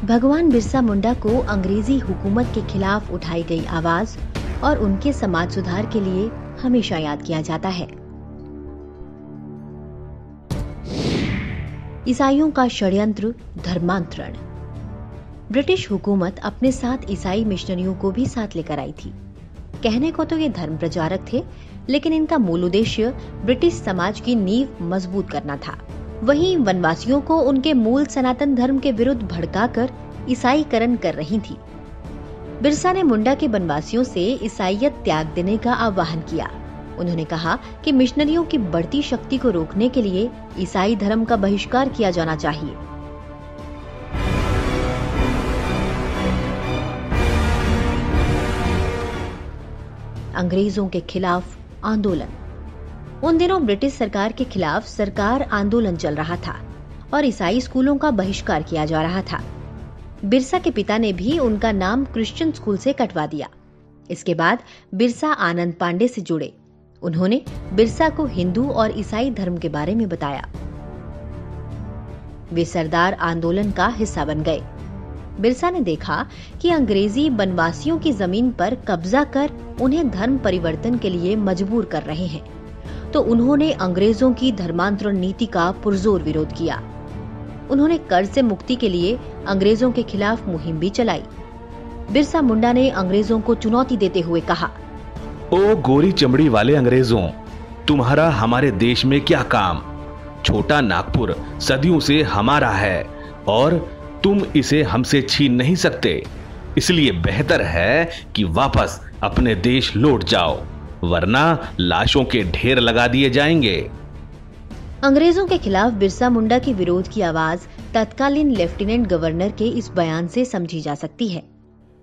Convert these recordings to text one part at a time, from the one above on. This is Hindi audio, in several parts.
भगवान बिरसा मुंडा को अंग्रेजी हुकूमत के खिलाफ उठाई गई आवाज और उनके समाज सुधार के लिए हमेशा याद किया जाता है। ईसाइयों का षड्यंत्र धर्मांतरण। ब्रिटिश हुकूमत अपने साथ ईसाई मिशनरियों को भी साथ लेकर आई थी। कहने को तो ये धर्म प्रचारक थे, लेकिन इनका मूल उद्देश्य ब्रिटिश समाज की नींव मजबूत करना था। वहीं वनवासियों को उनके मूल सनातन धर्म के विरुद्ध भड़काकर ईसाईकरण कर रही थी। बिरसा ने मुंडा के वनवासियों से ईसाईयत त्याग देने का आह्वान किया। उन्होंने कहा कि मिशनरियों की बढ़ती शक्ति को रोकने के लिए ईसाई धर्म का बहिष्कार किया जाना चाहिए। अंग्रेजों के खिलाफ आंदोलन। उन दिनों ब्रिटिश सरकार के खिलाफ सरकार आंदोलन चल रहा था और ईसाई स्कूलों का बहिष्कार किया जा रहा था। बिरसा के पिता ने भी उनका नाम क्रिश्चियन स्कूल से कटवा दिया। इसके बाद बिरसा आनंद पांडे से जुड़े। उन्होंने बिरसा को हिंदू और ईसाई धर्म के बारे में बताया। वे सरदार आंदोलन का हिस्सा बन गए। बिरसा ने देखा कि अंग्रेजी वनवासियों की जमीन पर कब्जा कर उन्हें धर्म परिवर्तन के लिए मजबूर कर रहे हैं, तो उन्होंने अंग्रेजों की धर्मांतरण नीति का पुरजोर विरोध किया। उन्होंने कर्ज से मुक्ति के लिए अंग्रेजों के खिलाफ मुहिम भी चलाई। बिरसा मुंडा ने अंग्रेजों को चुनौती देते हुए कहा, ओ गोरी चमड़ी वाले अंग्रेजों, तुम्हारा हमारे देश में क्या काम? छोटा नागपुर सदियों से हमारा है और तुम इसे हमसे छीन नहीं सकते। इसलिए बेहतर है कि वापस अपने देश लौट जाओ, वरना लाशों के ढेर लगा दिए जाएंगे। अंग्रेजों के खिलाफ बिरसा मुंडा की विरोध की आवाज तत्कालीन लेफ्टिनेंट गवर्नर के इस बयान से समझी जा सकती है।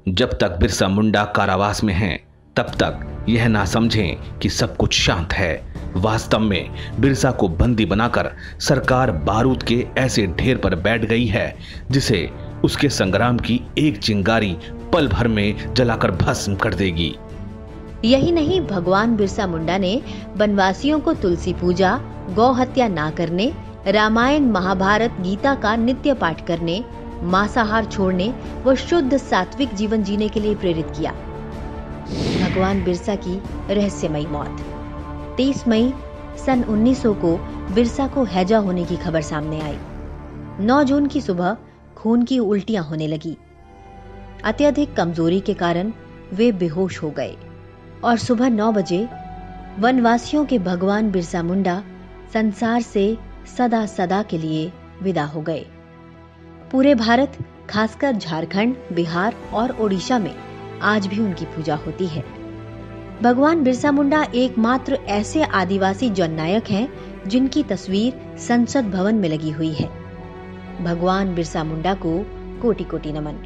जब तक बिरसा मुंडा कारावास में हैं, तब तक यह ना समझें कि सब कुछ शांत है। वास्तव में बिरसा को बंदी बनाकर सरकार बारूद के ऐसे ढेर पर बैठ गई है जिसे उसके संग्राम की एक चिंगारी पल भर में जलाकर भस्म कर देगी। यही नहीं, भगवान बिरसा मुंडा ने वनवासियों को तुलसी पूजा, गौ हत्या ना करने, रामायण महाभारत गीता का नित्य पाठ करने, मांसाहार छोड़ने व शुद्ध सात्विक जीवन जीने के लिए प्रेरित किया। भगवान बिरसा की रहस्यमयी मौत। 23 मई सन 1900 को बिरसा को हैजा होने की खबर सामने आई। 9 जून की सुबह खून की उल्टियां होने लगी। अत्यधिक कमजोरी के कारण वे बेहोश हो गए और सुबह 9 बजे वनवासियों के भगवान बिरसा मुंडा संसार से सदा सदा के लिए विदा हो गए। पूरे भारत, खासकर झारखंड, बिहार और ओडिशा में आज भी उनकी पूजा होती है। भगवान बिरसा मुंडा एकमात्र ऐसे आदिवासी जननायक हैं जिनकी तस्वीर संसद भवन में लगी हुई है। भगवान बिरसा मुंडा को कोटि कोटि नमन।